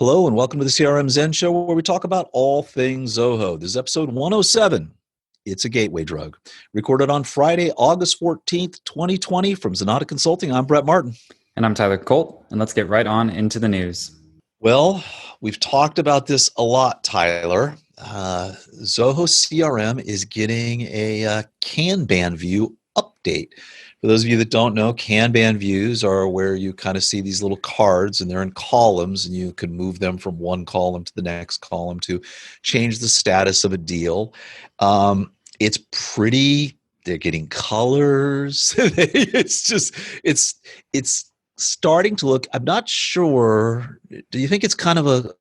Hello and welcome to the CRM Zen Show, where we talk about all things Zoho. This is episode 107. It's a gateway drug. Recorded on Friday, August 14th, 2020 from Zenatta Consulting. I'm Brett Martin. And I'm Tyler Colt, and let's get right on into the news. Well, we've talked about this a lot, Tyler. Zoho CRM is getting a Kanban view update. For those of you that don't know, Kanban views are where you kind of see these little cards and they're in columns and you can move them from one column to the next column to change the status of a deal. It's pretty, they're getting colors. It's starting to look, I'm not sure, do you think it's kind of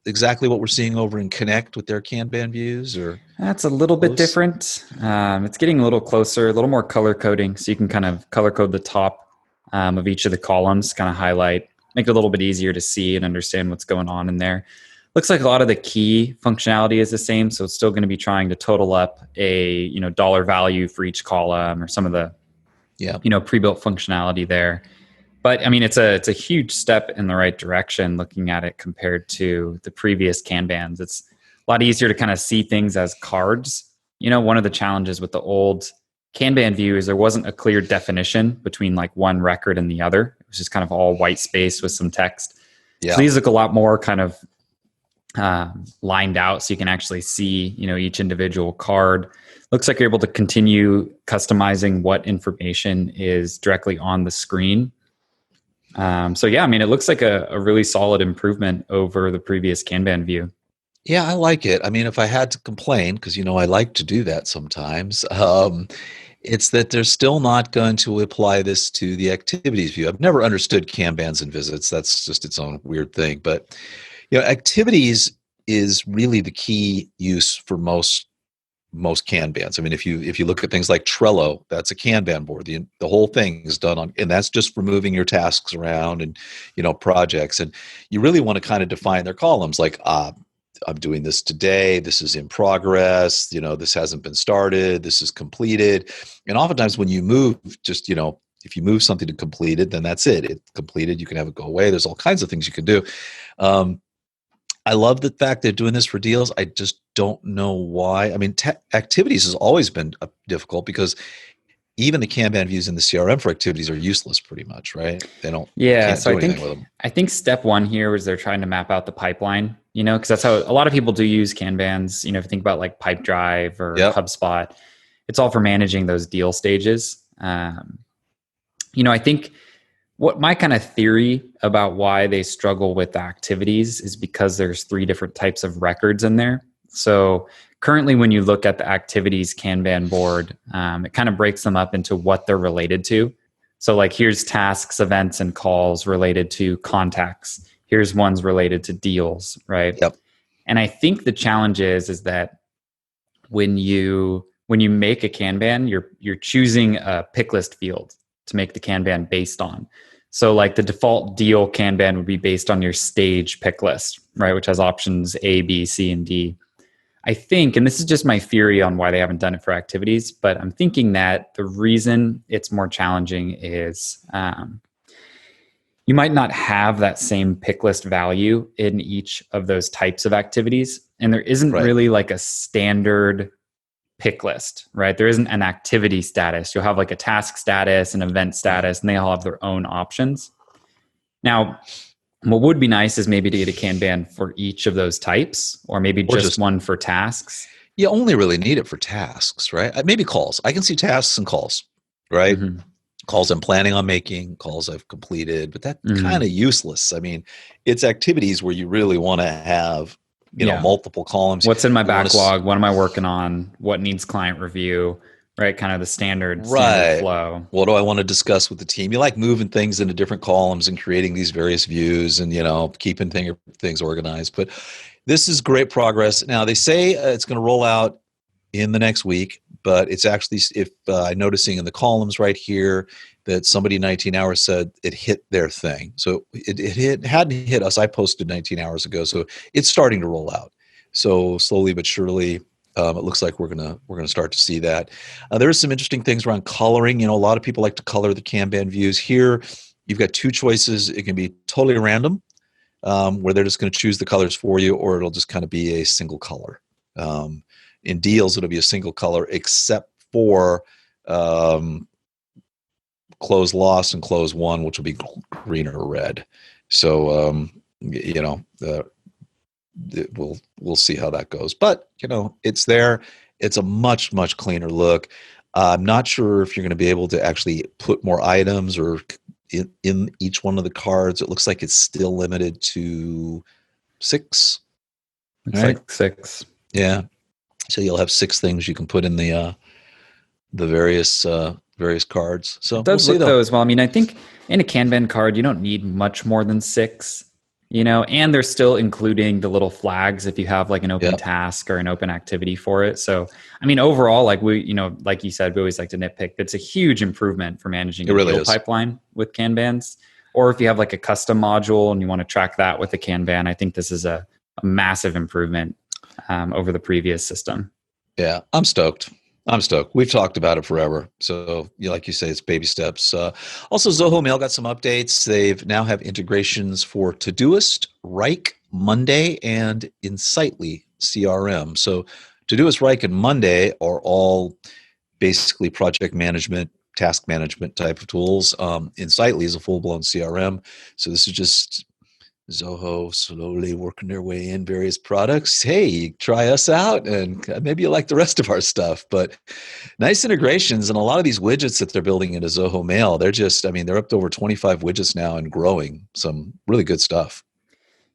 exactly what we're seeing over in Connect with their Kanban views? Or that's a little bit different. It's getting a little closer, a little more color coding, so you can kind of color code the top of each of the columns, kind of highlight, make it a little bit easier to see and understand what's going on in there. Looks like a lot of the key functionality is the same, so it's still going to be trying to total up a dollar value for each column or some of the pre-built functionality there. But I mean, it's a huge step in the right direction looking at it compared to the previous Kanbans. It's a lot easier to kind of see things as cards. One of the challenges with the old Kanban view is there wasn't a clear definition between like one record and the other. It was just kind of all white space with some text. Yeah. So these look a lot more kind of lined out, so you can actually see, each individual card. Looks like you're able to continue customizing what information is directly on the screen. It looks like a really solid improvement over the previous Kanban view. Yeah, I like it. I mean, if I had to complain, because I like to do that sometimes, it's that they're still not going to apply this to the activities view. I've never understood Kanbans and visits. That's just its own weird thing. But activities is really the key use for most Kanbans. I mean, if you look at things like Trello, that's a Kanban board. The whole thing is done on, and that's just for moving your tasks around and projects. And you really want to kind of define their columns, like I'm doing this today. This is in progress. This hasn't been started. This is completed. And oftentimes when you move, just if you move something to completed, then that's it. It's completed. You can have it go away. There's all kinds of things you can do. I love the fact they're doing this for deals. I just don't know why. I mean, activities has always been difficult because even the Kanban views in the CRM for activities are useless pretty much, right? They don't. Yeah. So I think step one here was they're trying to map out the pipeline, because that's how a lot of people do use Kanbans. If you think about like Pipedrive or HubSpot, it's all for managing those deal stages. I think what my kind of theory about why they struggle with activities is because there's 3 different types of records in there. So currently when you look at the activities Kanban board, it kind of breaks them up into what they're related to. So like here's tasks, events, and calls related to contacts. Here's ones related to deals, right? Yep. And I think the challenge is that when you make a Kanban, you're choosing a pick list field to make the Kanban based on. So like the default deal Kanban would be based on your stage pick list, right? Which has options A, B, C, and D. I think, and this is just my theory on why they haven't done it for activities, but I'm thinking that the reason it's more challenging is you might not have that same pick list value in each of those types of activities. And there isn't really like a standard pick list, right? There isn't an activity status. You'll have like a task status, an event status, and they all have their own options. Now, what would be nice is maybe to get a Kanban for each of those types, or maybe just one for tasks. You only really need it for tasks, right? Maybe calls. I can see tasks and calls, right? Mm-hmm. Calls I'm planning on making, calls I've completed, but that's kind of useless. I mean, it's activities where you really want to have multiple columns. What's in my backlog? What am I working on? What needs client review? Right, kind of the standard flow. What do I want to discuss with the team? You like moving things into different columns and creating these various views and keeping things organized. But this is great progress. Now they say it's going to roll out in the next week, but it's actually, if I'm noticing in the columns right here that somebody 19 hours said it hit their thing. So it hadn't hit us. I posted 19 hours ago, so it's starting to roll out. So slowly but surely, it looks like we're gonna start to see that. There are some interesting things around coloring. A lot of people like to color the Kanban views. Here, you've got 2 choices. It can be totally random, where they're just going to choose the colors for you, or it'll just kind of be a single color. In deals, it'll be a single color except for close lost and close won, which will be green or red. So, we'll see how that goes. But, it's there. It's a much, much cleaner look. I'm not sure if you're going to be able to actually put more items or in each one of the cards. It looks like it's still limited to 6. Looks like 6. Yeah. So you'll have 6 things you can put in the various cards. So it does look though as well. I mean, I think in a Kanban card, you don't need much more than 6, and they're still including the little flags if you have like an open task or an open activity for it. So, I mean, overall, like like you said, we always like to nitpick. It's a huge improvement for managing a deal pipeline with Kanbans. Or if you have like a custom module and you want to track that with a Kanban, I think this is a massive improvement over the previous system. Yeah, I'm stoked. We've talked about it forever. So, like you say, it's baby steps. Also, Zoho Mail got some updates. They've now have integrations for Todoist, Wrike, Monday, and Insightly CRM. So, Todoist, Wrike, and Monday are all basically project management, task management type of tools. Insightly is a full-blown CRM. So, this is just Zoho slowly working their way in various products. Hey, try us out and maybe you like the rest of our stuff. But nice integrations, and a lot of these widgets that they're building into Zoho Mail, they're up to over 25 widgets now and growing. Some really good stuff.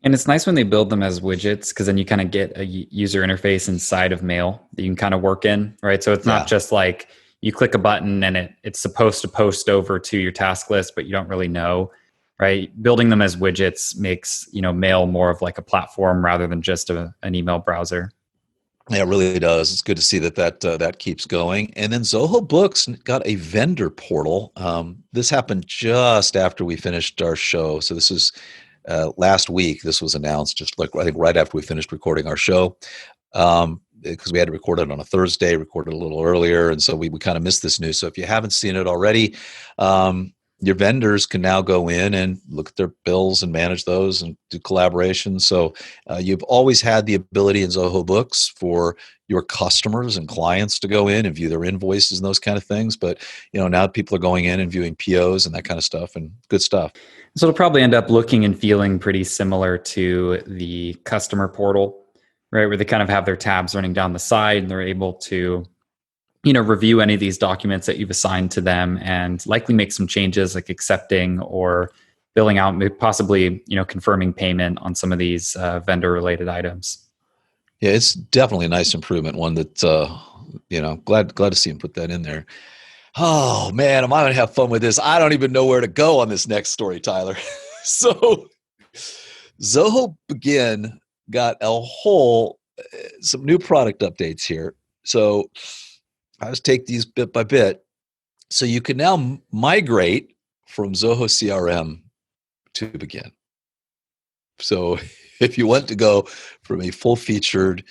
And it's nice when they build them as widgets, because then you kind of get a user interface inside of Mail that you can kind of work in, right? So it's not just like you click a button and it's supposed to post over to your task list, but you don't really know. Right, building them as widgets makes Mail more of like a platform rather than just an email browser. Yeah, it really does. It's good to see that keeps going. And then Zoho Books got a vendor portal. This happened just after we finished our show. So this is last week. This was announced just like I think right after we finished recording our show. Because we had to record it on a Thursday, recorded a little earlier, and so we kind of missed this news. So if you haven't seen it already, your vendors can now go in and look at their bills and manage those and do collaboration. So you've always had the ability in Zoho Books for your customers and clients to go in and view their invoices and those kind of things. But now people are going in and viewing POs and that kind of stuff, and good stuff. So it'll probably end up looking and feeling pretty similar to the customer portal, right? Where they kind of have their tabs running down the side and they're able to review any of these documents that you've assigned to them and likely make some changes like accepting or billing out, possibly, confirming payment on some of these vendor related items. Yeah, it's definitely a nice improvement. One that, glad to see him put that in there. Oh man, am I going to have fun with this? I don't even know where to go on this next story, Tyler. So Zoho Bigin got some new product updates here. So I just take these bit by bit. So you can now migrate from Zoho CRM to Bigin. So if you want to go from a full-featured,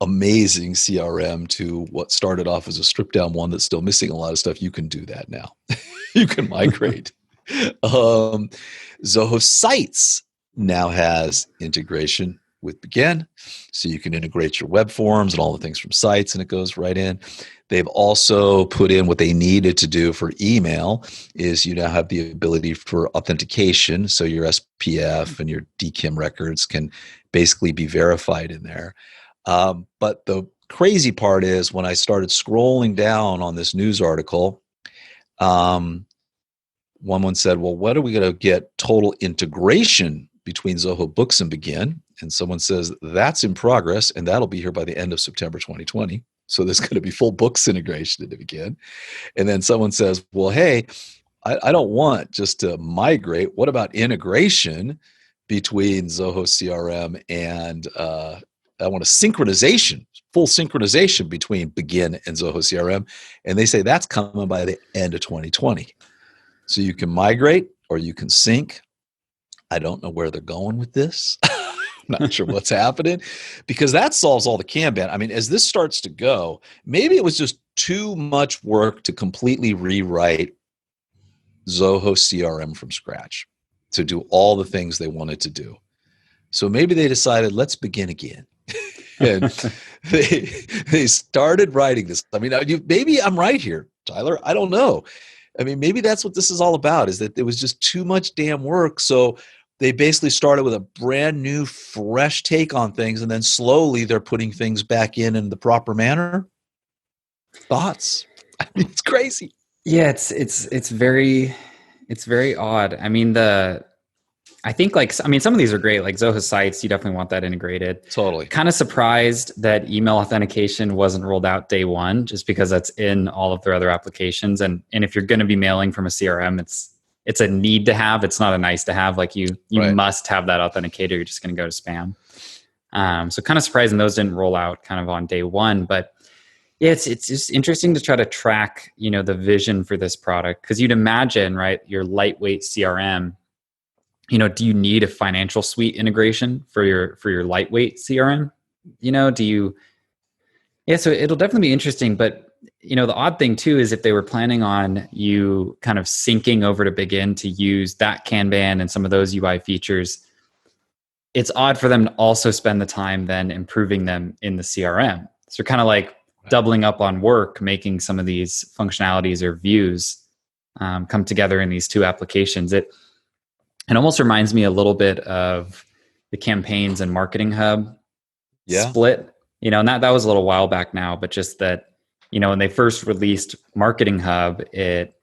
amazing CRM to what started off as a stripped-down one that's still missing a lot of stuff, you can do that now. You can migrate. Zoho Sites now has integration with Bigin, so you can integrate your web forms and all the things from Sites, and it goes right in. They've also put in what they needed to do for email is you now have the ability for authentication, so your SPF and your DKIM records can basically be verified in there. But the crazy part is when I started scrolling down on this news article, one said, well, when are we going to get total integration between Zoho Books and Bigin? And someone says that's in progress, and that'll be here by the end of September 2020. So there's going to be full Books integration into Bigin. And then someone says, well, hey, I don't want just to migrate. What about integration between Zoho CRM and I want a synchronization, full synchronization between Bigin and Zoho CRM. And they say that's coming by the end of 2020. So you can migrate or you can sync. I don't know where they're going with this. Not sure what's happening, because that solves all the Kanban. I mean, as this starts to go, maybe it was just too much work to completely rewrite Zoho CRM from scratch to do all the things they wanted to do. So maybe they decided, let's begin again. And they started writing this. I mean, maybe I'm right here, Tyler. I don't know. I mean, maybe that's what this is all about, is that there was just too much damn work. So they basically started with a brand new, fresh take on things, and then slowly they're putting things back in the proper manner. Thoughts? I mean, it's crazy. Yeah, it's very odd. I mean, some of these are great, like Zoho Sites. You definitely want that integrated. Totally. Kind of surprised that email authentication wasn't rolled out day one, just because that's in all of their other applications. And if you're going to be mailing from a CRM, it's a need to have. It's not a nice to have. Like you Right. must have that authenticator. You're just going to go to spam. So kind of surprising those didn't roll out kind of on day one. But yeah, it's just interesting to try to track, the vision for this product, because you'd imagine, right, your lightweight CRM. Do you need a financial suite integration for your lightweight CRM? So it'll definitely be interesting. But, the odd thing too is if they were planning on you kind of syncing over to Bigin to use that Kanban and some of those UI features, it's odd for them to also spend the time then improving them in the CRM. So kind of like doubling up on work, making some of these functionalities or views come together in these two applications. It almost reminds me a little bit of the Campaigns and Marketing Hub split, and that was a little while back now, but just that, when they first released Marketing Hub, it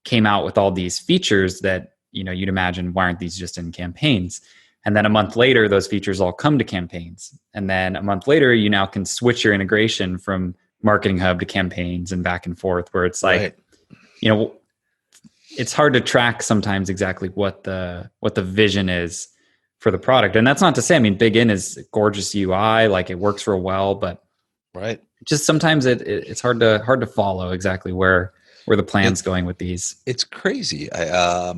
came out with all these features that, you'd imagine, why aren't these just in Campaigns? And then a month later, those features all come to Campaigns. And then a month later, you now can switch your integration from Marketing Hub to Campaigns and back and forth, where it's like, right. It's hard to track sometimes exactly what the vision is for the product. And that's not to say, Bigin is gorgeous UI, like it works real well, but right. Just sometimes it's hard to follow exactly where the plan's going with these. It's crazy. I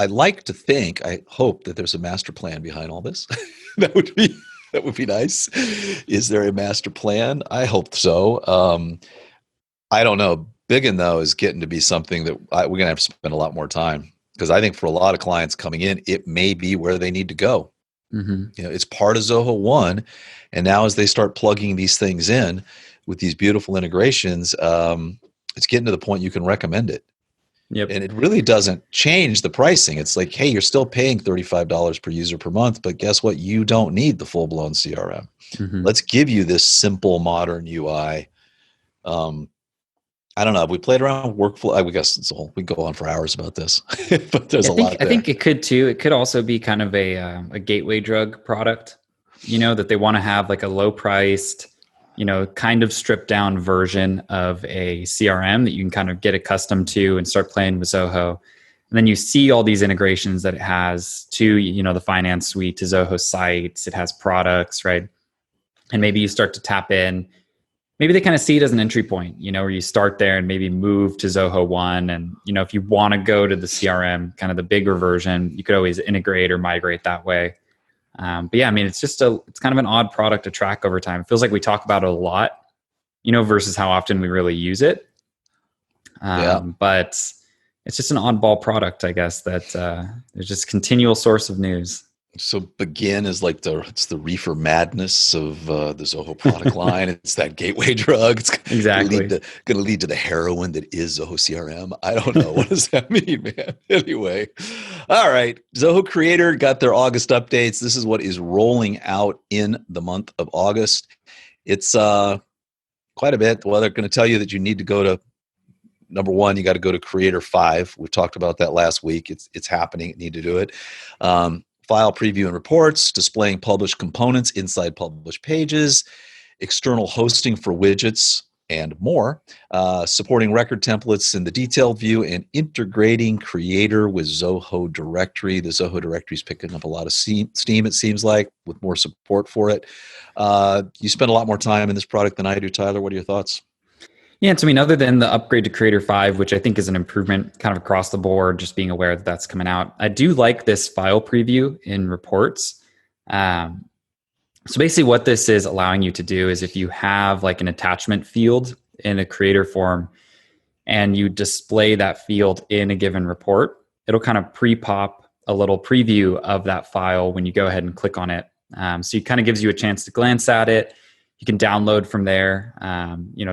like to think, I hope that there's a master plan behind all this. That would be nice. Is there a master plan? I hope so. I don't know. Bigin, though, is getting to be something that we're going to have to spend a lot more time, because I think for a lot of clients coming in, it may be where they need to go. Mm-hmm. It's part of Zoho One, and now as they start plugging these things in with these beautiful integrations, it's getting to the point you can recommend it. Yep. And it really doesn't change the pricing. It's like, hey, you're still paying $35 per user per month, but guess what? You don't need the full-blown CRM. Mm-hmm. Let's give you this simple, modern UI. I don't know. Have we played around with workflow? I guess we go on for hours about this, but there's a lot there. I think it could too. It could also be kind of a gateway drug product, that they want to have like a low priced, kind of stripped down version of a CRM that you can kind of get accustomed to and start playing with Zoho. And then you see all these integrations that it has to, the finance suite, to Zoho Sites. It has products, right? And maybe you start to tap in. Maybe they kind of see it as an entry point, where you start there and maybe move to Zoho One. And, if you want to go to the CRM, kind of the bigger version, you could always integrate or migrate that way. But yeah, it's it's kind of an odd product to track over time. It feels like we talk about it a lot, versus how often we really use it. But it's just an oddball product, I guess, that there's just continual source of news. So Bigin is like it's the reefer madness of the Zoho product line. It's that gateway drug. It's exactly going to lead to the heroin that is Zoho CRM. I don't know. What does that mean, man? Anyway, all right. Zoho Creator got their August updates. This is what is rolling out in the month of August. It's quite a bit. Well, they're going to tell you that you need to go to, number one, you got to go to Creator 5. We talked about that last week. It's happening. You need to do it. File preview and reports, displaying published components inside published pages, external hosting for widgets, and more, supporting record templates in the detailed view, and integrating Creator with Zoho Directory. The Zoho Directory is picking up a lot of steam, it seems like, with more support for it. You spend a lot more time in this product than I do, Tyler. What are your thoughts? Yeah, so other than the upgrade to Creator 5, which I think is an improvement kind of across the board, just being aware that that's coming out, I do like this file preview in reports. So basically what this is allowing you to do is if you have like an attachment field in a Creator form and you display that field in a given report, it'll kind of pre-pop a little preview of that file when you go ahead and click on it. So it kind of gives you a chance to glance at it. You can download from there,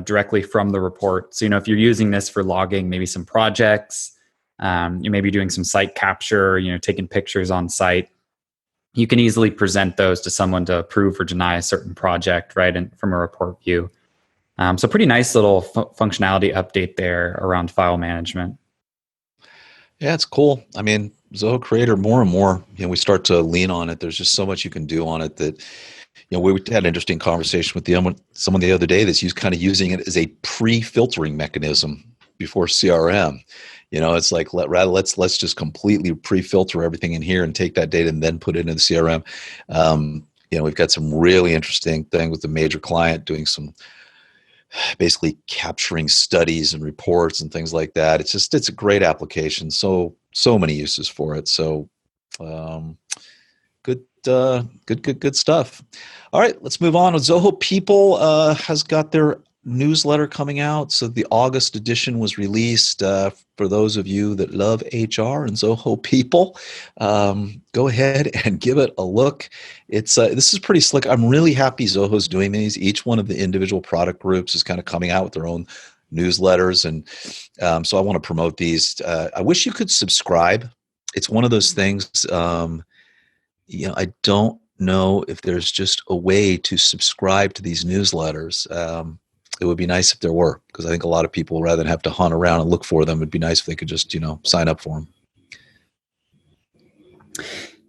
directly from the report. So, if you're using this for logging maybe some projects, you may be doing some site capture, taking pictures on site, you can easily present those to someone to approve or deny a certain project, right? And from a report view. So pretty nice little functionality update there around file management. Yeah, it's cool. I mean, Zoho Creator, more and more, we start to lean on it. There's just so much you can do on it that, we had an interesting conversation with someone the other day that's using it as a pre-filtering mechanism before CRM. It's like let's just completely pre-filter everything in here and take that data and then put it into the CRM. We've got some really interesting thing with the major client doing some basically capturing studies and reports and things like that. It's a great application. So many uses for it. So good stuff. All right, let's move on. Zoho People has got their newsletter coming out. So the August edition was released. For those of you that love HR and Zoho People, go ahead and give it a look. This is pretty slick. I'm really happy Zoho's doing these. Each one of the individual product groups is kind of coming out with their own newsletters, and so I want to promote these. I wish you could subscribe. It's one of those things. I don't know if there's just a way to subscribe to these newsletters. It would be nice if there were, because I think a lot of people, rather than have to hunt around and look for them, it'd be nice if they could just, sign up for them.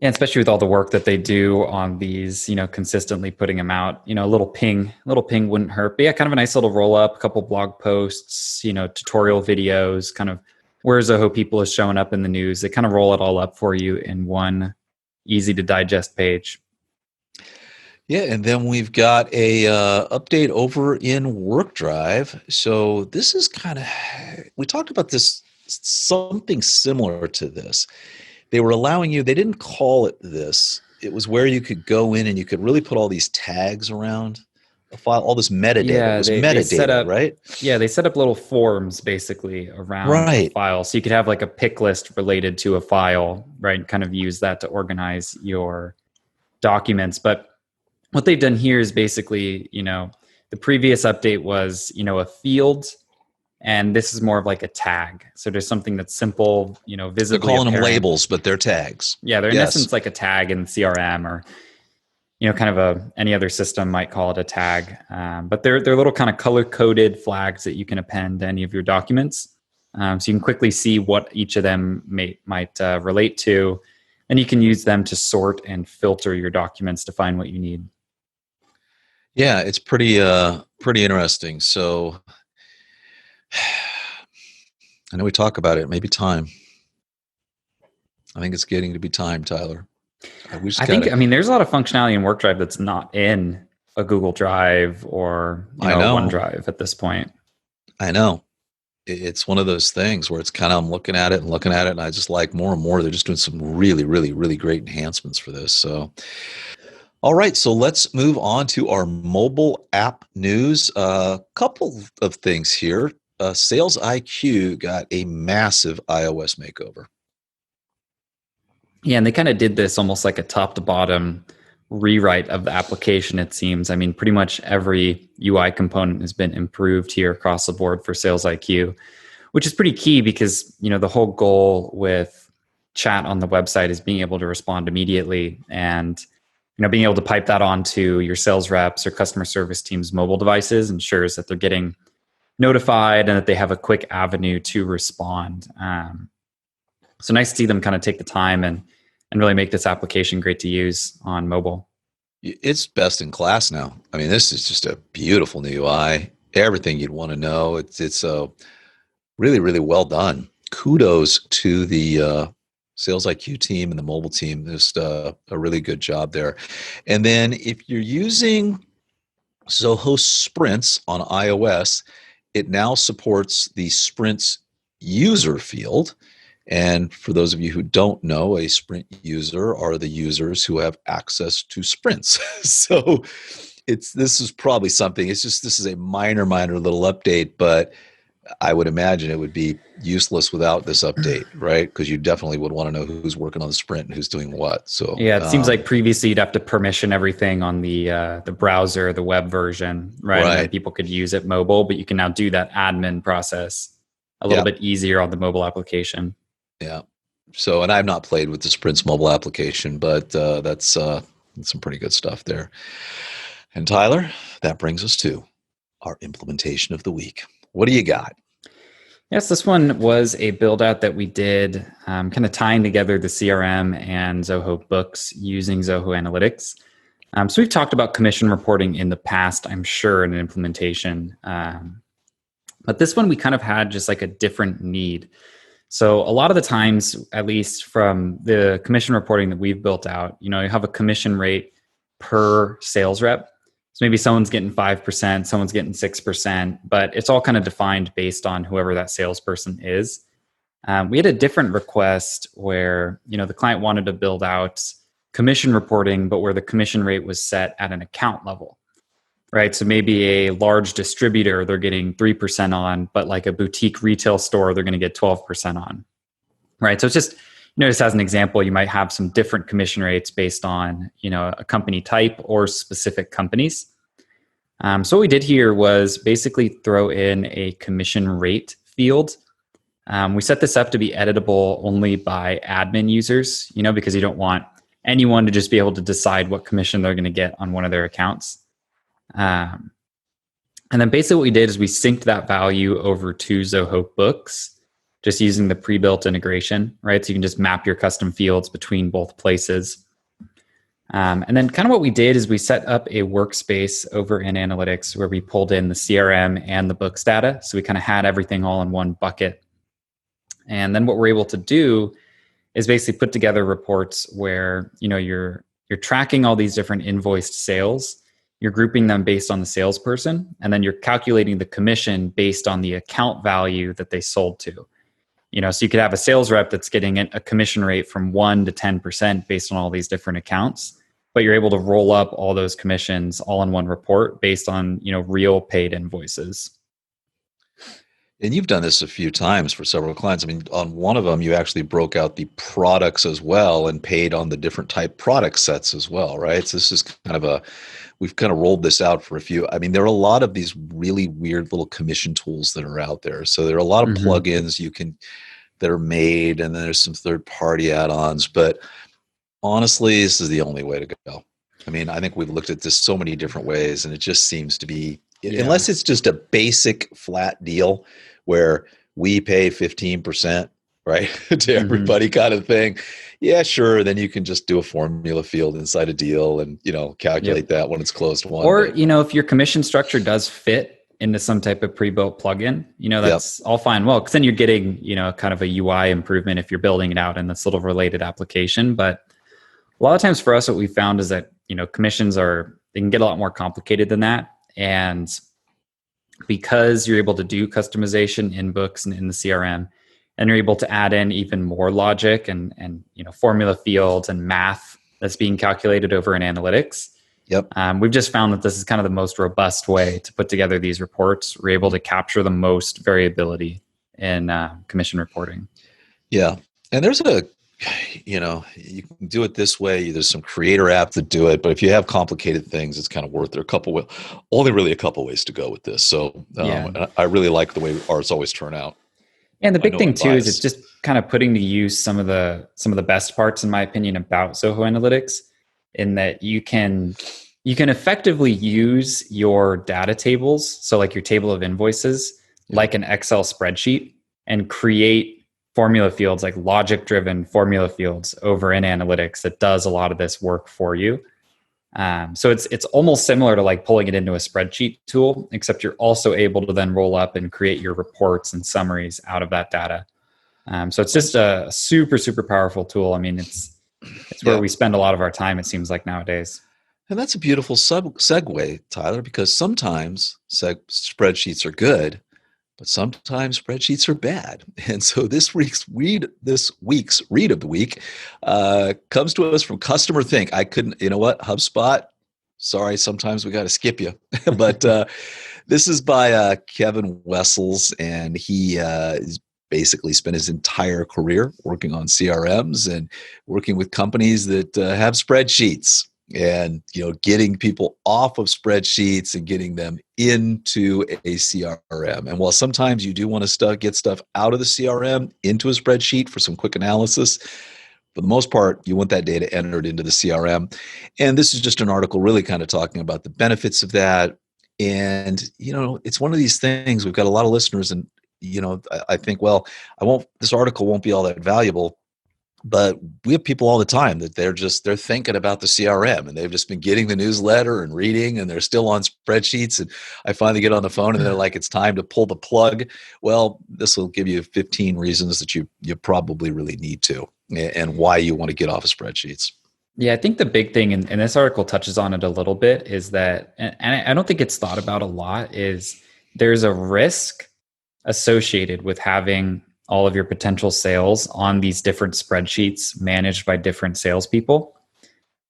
Yeah, especially with all the work that they do on these, consistently putting them out, a little ping wouldn't hurt. But yeah, kind of a nice little roll up, a couple blog posts, tutorial videos, kind of where Zoho People is showing up in the news. They kind of roll it all up for you in one easy to digest page. Yeah, and then we've got a update over in Workdrive. So this is we talked about this, something similar to this. They were allowing you, they didn't call it this. It was where you could go in and you could really put all these tags around a file, all this metadata. Yeah, it was metadata, right? Yeah, they set up little forms basically around the file. So you could have like a pick list related to a file, right? And kind of use that to organize your documents. But what they've done here is basically, the previous update was, a field, and this is more of like a tag. So there's something that's simple, visibly They're calling apparent. them labels, but they're tags. Yeah, they're in essence like a tag in CRM, or kind of any other system might call it a tag. But they're little kind of color-coded flags that you can append to any of your documents. So you can quickly see what each of them might relate to, and you can use them to sort and filter your documents to find what you need. Yeah, it's pretty interesting. So I know we talk about it. Maybe time. I think it's getting to be time, Tyler. There's a lot of functionality in Workdrive that's not in a Google Drive or OneDrive at this point. I know. It's one of those things where it's kind of, I'm looking at it, and I just like more and more. They're just doing some really, really, really great enhancements for this. So, all right, so let's move on to our mobile app news. A couple of things here. SalesIQ got a massive iOS makeover. Yeah, and they kind of did this almost like a top to bottom rewrite of the application, it seems. I mean, pretty much every UI component has been improved here across the board for SalesIQ, which is pretty key because, the whole goal with chat on the website is being able to respond immediately, and being able to pipe that onto your sales reps or customer service team's mobile devices ensures that they're getting notified and that they have a quick avenue to respond. So nice to see them kind of take the time and really make this application great to use on mobile. It's best in class now. I mean, this is just a beautiful new UI. Everything you'd want to know. It's really, really well done. Kudos to the SalesIQ team and the mobile team. Just a really good job there. And then if you're using Zoho Sprints on iOS, it now supports the Sprints user field. And for those of you who don't know, a Sprint user are the users who have access to Sprints. So this is probably something, this is a minor little update, but I would imagine it would be useless without this update, right? Because you definitely would want to know who's working on the sprint and who's doing what. So Yeah, it seems like previously you'd have to permission everything on the browser, the web version, right? And then right. people could use it mobile, but you can now do that admin process a little Yeah. bit easier on the mobile application. Yeah. So, and I've not played with the Sprints mobile application, but that's some pretty good stuff there. And Tyler, that brings us to our implementation of the week. What do you got? Yes, this one was a build out that we did, kind of tying together the CRM and Zoho books using Zoho Analytics. So we've talked about commission reporting in the past, I'm sure, in an implementation. But this one we kind of had just like a different need. So a lot of the times, at least from the commission reporting that we've built out, you have a commission rate per sales rep. So maybe someone's getting 5%, someone's getting 6%, but it's all kind of defined based on whoever that salesperson is. We had a different request where, the client wanted to build out commission reporting, but where the commission rate was set at an account level, right? So maybe a large distributor, they're getting 3% on, but like a boutique retail store, they're going to get 12% on, right? So it's just, just as an example, you might have some different commission rates based on, a company type or specific companies. So what we did here was basically throw in a commission rate field. We set this up to be editable only by admin users, because you don't want anyone to just be able to decide what commission they're going to get on one of their accounts. And then basically what we did is we synced that value over to Zoho Books, just using the pre-built integration, right? So you can just map your custom fields between both places. And then kind of what we did is we set up a workspace over in Analytics where we pulled in the CRM and the books data. So we kind of had everything all in one bucket. And then what we're able to do is basically put together reports where, you're tracking all these different invoiced sales. You're grouping them based on the salesperson, and then you're calculating the commission based on the account value that they sold to. So you could have a sales rep that's getting a commission rate from 1 to 10% based on all these different accounts, but you're able to roll up all those commissions all in one report based on, real paid invoices. And you've done this a few times for several clients. I mean, on one of them, you actually broke out the products as well and paid on the different type product sets as well, right? So this is kind of we've kind of rolled this out for a few. I mean, there are a lot of these really weird little commission tools that are out there. So there are a lot of plugins that are made, and then there's some third-party add-ons. But honestly, this is the only way to go. I mean, I think we've looked at this so many different ways, and it just seems to be, unless it's just a basic flat deal where we pay 15%, right, to everybody kind of thing. Yeah, sure. Then you can just do a formula field inside a deal and, calculate that when it's closed one. Or, if your commission structure does fit into some type of pre-built plugin, that's all fine. Well, because then you're getting, kind of a UI improvement if you're building it out in this little related application. But a lot of times for us, what we found is that, commissions they can get a lot more complicated than that. And because you're able to do customization in books and in the CRM, and you're able to add in even more logic and formula fields and math that's being calculated over in Analytics. Yep. We've just found that this is kind of the most robust way to put together these reports. We're able to capture the most variability in commission reporting. Yeah. And there's you can do it this way. There's some creator apps that do it, but if you have complicated things, it's kind of worth it. Only really a couple ways to go with this. So I really like the way ours always turn out. And the big thing too is it's just kind of putting to use some of the best parts, in my opinion, about Zoho Analytics, in that you can effectively use your data tables, so like your table of invoices, like an Excel spreadsheet, and create formula fields, like logic-driven formula fields over in Analytics that does a lot of this work for you. So it's almost similar to like pulling it into a spreadsheet tool, except you're also able to then roll up and create your reports and summaries out of that data. So it's just a super, super powerful tool. I mean, it's where we spend a lot of our time, it seems like nowadays. And that's a beautiful segue, Tyler, because sometimes spreadsheets are good, but sometimes spreadsheets are bad. And so this week's read of the week comes to us from CustomerThink. HubSpot Sorry, sometimes we got to skip you. But this is by Kevin Wessels, and he is basically spent his entire career working on CRMs and working with companies that have spreadsheets, and getting people off of spreadsheets and getting them into a CRM. And while sometimes you do want to get stuff out of the CRM into a spreadsheet for some quick analysis, for the most part, you want that data entered into the CRM. And this is just an article really kind of talking about the benefits of that. And, it's one of these things, we've got a lot of listeners, and, I think, well, this article won't be all that valuable. But we have people all the time that they're thinking about the CRM, and they've just been getting the newsletter and reading, and they're still on spreadsheets. And I finally get on the phone and they're like, it's time to pull the plug. Well, this will give you 15 reasons that you probably really need to, and why you want to get off of spreadsheets. Yeah, I think the big thing, and this article touches on it a little bit, is that, and I don't think it's thought about a lot, is there's a risk associated with having all of your potential sales on these different spreadsheets managed by different salespeople.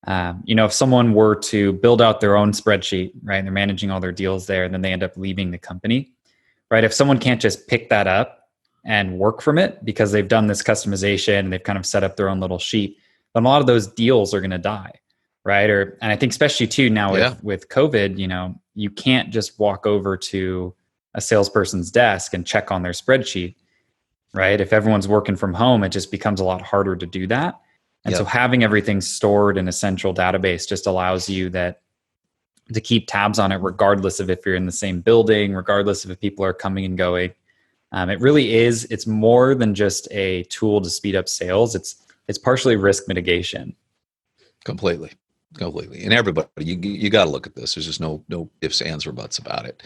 If someone were to build out their own spreadsheet, right, and they're managing all their deals there, and then they end up leaving the company, right? If someone can't just pick that up and work from it because they've done this customization and they've kind of set up their own little sheet, then a lot of those deals are going to die, right? And I think especially too now with COVID, you can't just walk over to a salesperson's desk and check on their spreadsheet. Right? If everyone's working from home, it just becomes a lot harder to do that. And so having everything stored in a central database just allows you to keep tabs on it, regardless of if you're in the same building, regardless of if people are coming and going. It really is. It's more than just a tool to speed up sales. It's partially risk mitigation. Completely. And everybody, you got to look at this. There's just no ifs, ands, or buts about it.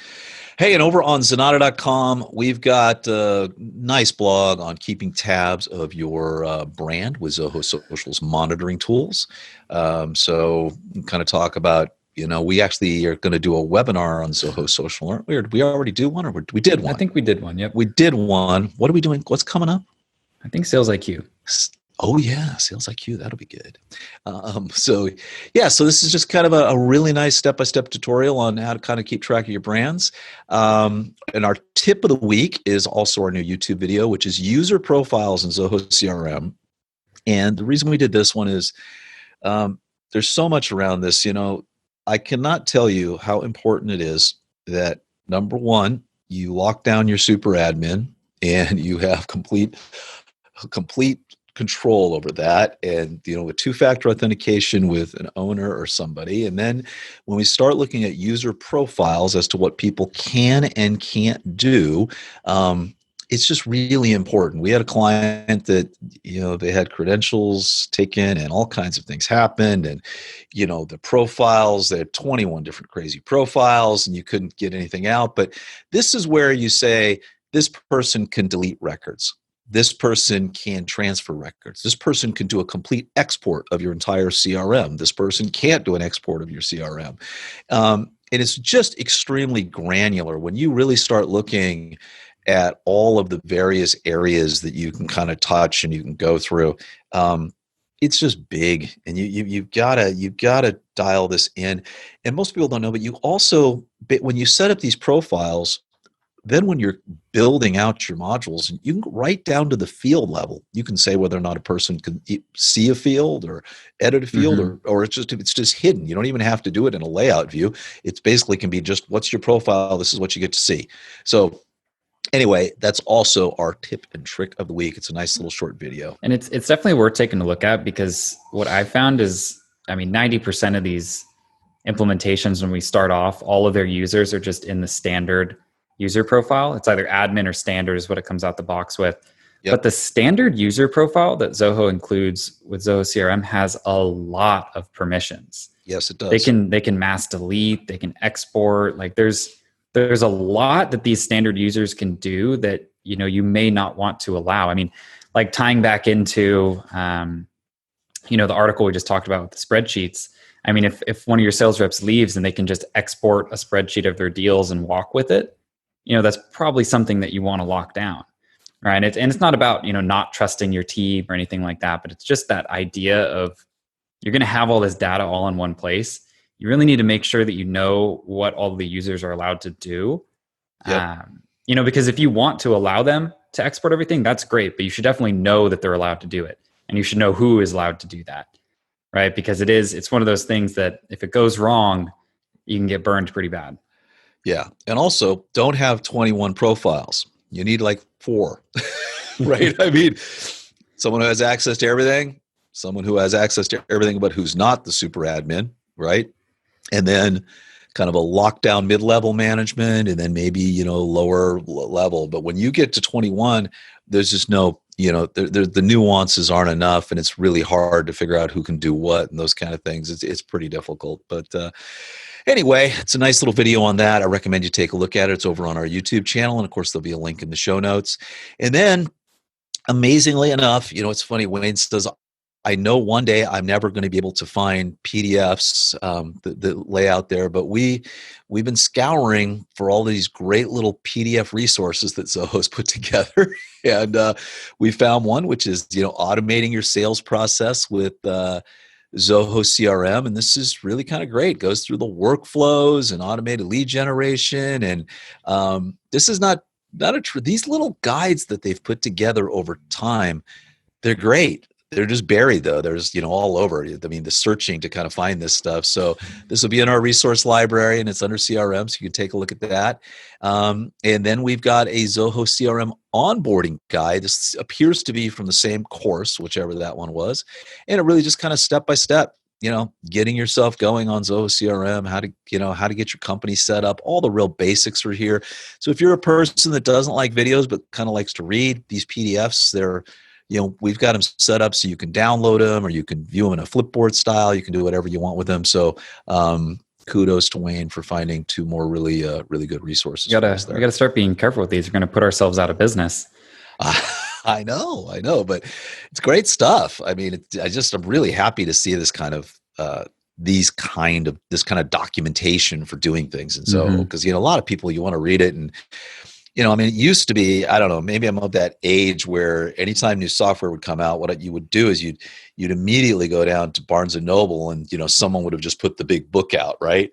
Hey, and over on Zenatta.com, we've got a nice blog on keeping tabs of your brand with Zoho Social's monitoring tools. So kind of talk about, we actually are going to do a webinar on Zoho Social, aren't we? Or did we already do one, or we did one? I think we did one. Yep. We did one. What are we doing? What's coming up? I think SalesIQ. Oh yeah, SalesIQ, that'll be good. So this is just kind of a really nice step-by-step tutorial on how to kind of keep track of your brands. And our tip of the week is also our new YouTube video, which is user profiles in Zoho CRM. And the reason we did this one is there's so much around this. I cannot tell you how important it is that, number one, you lock down your super admin and you have complete control over that, and with two-factor authentication with an owner or somebody. And then when we start looking at user profiles as to what people can and can't do, it's just really important. We had a client that they had credentials taken and all kinds of things happened, and the profiles, they had 21 different crazy profiles, and you couldn't get anything out. But this is where you say this person can delete records. This person can transfer records. This person can do a complete export of your entire CRM. This person can't do an export of your CRM. And it's just extremely granular. When you really start looking at all of the various areas that you can kind of touch and you can go through, it's just big. And you've got to dial this in. And most people don't know, but you also, when you set up these profiles, then when you're building out your modules, you can right down to the field level. You can say whether or not a person can see a field or edit a field, or it's just hidden. You don't even have to do it in a layout view. It basically can be just, what's your profile? This is what you get to see. So anyway, that's also our tip and trick of the week. It's a nice little short video. And it's definitely worth taking a look at, because what I found is, 90% of these implementations, when we start off, all of their users are just in the standard user profile. It's either admin or standard is what it comes out the box with. Yep. But the standard user profile that Zoho includes with Zoho CRM has a lot of permissions. Yes, it does. They can mass delete, they can export. Like there's a lot that these standard users can do that you may not want to allow. Like tying back into the article we just talked about with the spreadsheets. If one of your sales reps leaves and they can just export a spreadsheet of their deals and walk with it, that's probably something that you want to lock down, right? And it's not about, not trusting your team or anything like that, but it's just that idea of you're going to have all this data all in one place. you really need to make sure that you know what all the users are allowed to do. Yep. Because if you want to allow them to export everything, that's great, but you should definitely know that they're allowed to do it. And you should know who is allowed to do that, right? Because it's one of those things that if it goes wrong, you can get burned pretty bad. Yeah. And also, don't have 21 profiles. You need like 4, right? I mean, someone who has access to everything, someone who has access to everything, but who's not the super admin, right? And then kind of a lockdown mid-level management, and then maybe, lower level. But when you get to 21, there's just no, the nuances aren't enough, and it's really hard to figure out who can do what and those kind of things. It's pretty difficult. But anyway, it's a nice little video on that. I recommend you take a look at it. It's over on our YouTube channel. And of course, there'll be a link in the show notes. And then amazingly enough, it's funny, Wayne says, I know one day I'm never going to be able to find PDFs that lay out there, but we've been scouring for all these great little PDF resources that Zoho's put together, and we found one which is automating your sales process with Zoho CRM, and this is really kind of great. It goes through the workflows and automated lead generation, and this is not these little guides that they've put together over time. They're great. They're just buried though. There's, all over. I mean, the searching to kind of find this stuff. So this will be in our resource library, and it's under CRM. So you can take a look at that. And then we've got a Zoho CRM onboarding guide. This appears to be from the same course, whichever that one was. And it really just kind of step by step, getting yourself going on Zoho CRM, how to get your company set up. All the real basics are here. So if you're a person that doesn't like videos, but kind of likes to read, these PDFs, they're, we've got them set up so you can download them, or you can view them in a flipboard style. You can do whatever you want with them. So kudos to Wayne for finding 2 more really good resources. We gotta start being careful with these. We're going to put ourselves out of business. I know, but it's great stuff. I mean, I'm really happy to see this kind of this kind of documentation for doing things. And so, because a lot of people, you want to read it, and it used to be, I don't know, maybe I'm of that age where anytime new software would come out, what you would do is you'd immediately go down to Barnes and Noble, and, someone would have just put the big book out, right?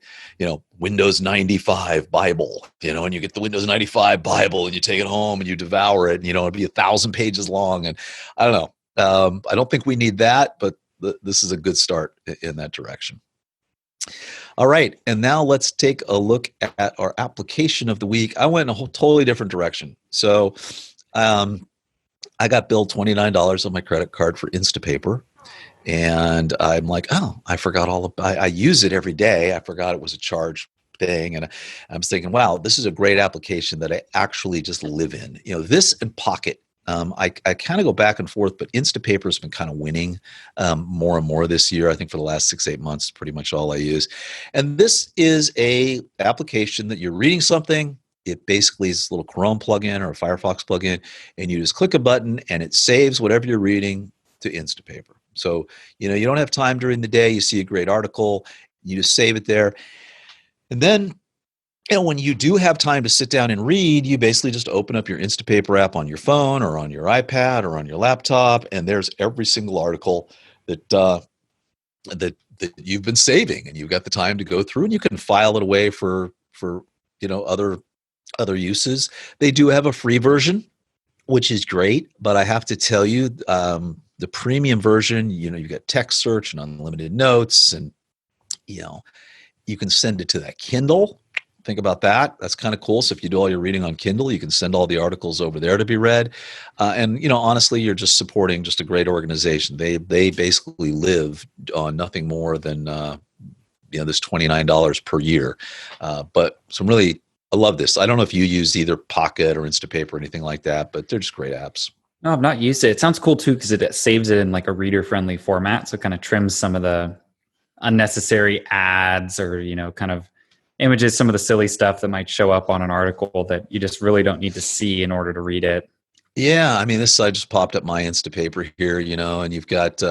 Windows 95 Bible, and you get the Windows 95 Bible, and you take it home and you devour it, and, it'd be 1,000 pages long. And I don't know. I don't think we need that, but this is a good start in that direction. All right, and now let's take a look at our application of the week. I went in a totally different direction. So I got billed $29 on my credit card for Instapaper, and I'm like, oh, I forgot I use it every day. I forgot it was a charge thing, and I'm thinking, wow, this is a great application that I actually just live in. This and Pocket. I kind of go back and forth, but Instapaper has been kind of winning more and more this year. I think for the last 6-8 months, pretty much all I use. And this is a application that you're reading something. It basically is a little Chrome plugin or a Firefox plugin, and you just click a button and it saves whatever you're reading to Instapaper. So, you don't have time during the day. You see a great article, you just save it there. And then when you do have time to sit down and read, you basically just open up your Instapaper app on your phone or on your iPad or on your laptop, and there's every single article that you've been saving, and you've got the time to go through, and you can file it away for other uses. They do have a free version, which is great, but I have to tell you, the premium version, you get text search and unlimited notes, and you can send it to that Kindle. Think about that. That's kind of cool. So if you do all your reading on Kindle, you can send all the articles over there to be read. And honestly, you're just supporting just a great organization. They basically live on nothing more than this $29 per year. But I love this. I don't know if you use either Pocket or Instapaper or anything like that, but they're just great apps. No, I've not used it. It sounds cool too, because it saves it in like a reader-friendly format. So it kind of trims some of the unnecessary ads or, kind of images, some of the silly stuff that might show up on an article that you just really don't need to see in order to read it. Yeah, I mean, this side just popped up my Instapaper here, and you've got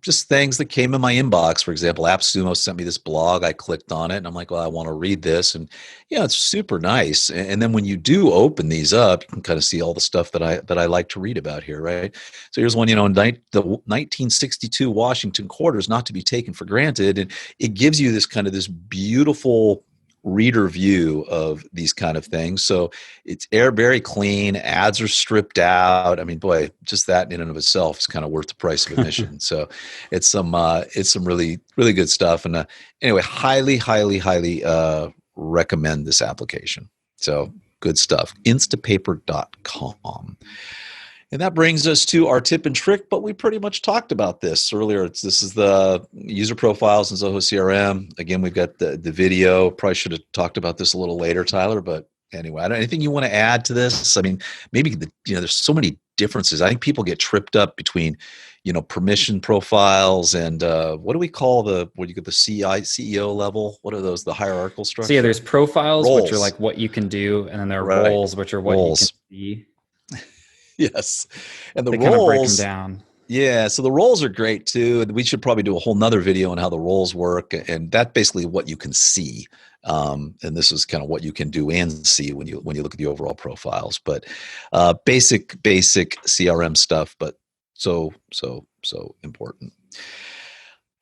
just things that came in my inbox. For example, AppSumo sent me this blog. I clicked on it and I'm like, well, I want to read this. And yeah, it's super nice. And then when you do open these up, you can kind of see all the stuff that I like to read about here, right? So here's one, the 1962 Washington quarters, not to be taken for granted. And it gives you this kind of this beautiful reader view of these kind of things. So it's very clean. Ads are stripped out. I mean, boy, just that in and of itself is kind of worth the price of admission. So it's some really good stuff. And anyway, highly recommend this application. So good stuff. Instapaper.com. And that brings us to our tip and trick, but we pretty much talked about this earlier. This is the user profiles in Zoho CRM. Again, we've got the video. Probably should have talked about this a little later, Tyler, but anyway, anything you want to add to this? I mean, maybe, there's so many differences. I think people get tripped up between, permission profiles and what do we call when you get the CEO level? What are those, the hierarchical structure? So yeah, there's profiles, roles, which are like what you can do, and then there are right, roles, which are what you can see. Yes. And the they roles kind of break them down. Yeah. So the roles are great too. We should probably do a whole nother video on how the roles work. And that's basically what you can see. And this is kind of what you can do and see when you look at the overall profiles, but basic CRM stuff, but so important.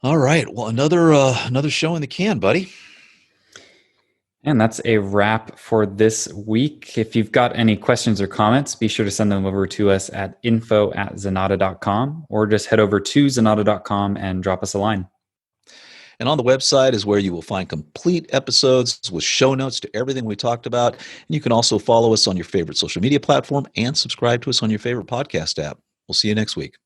All right. Well, another show in the can, buddy. And that's a wrap for this week. If you've got any questions or comments, be sure to send them over to us at info@zenatta.com, or just head over to zenatta.com and drop us a line. And on the website is where you will find complete episodes with show notes to everything we talked about. And you can also follow us on your favorite social media platform and subscribe to us on your favorite podcast app. We'll see you next week.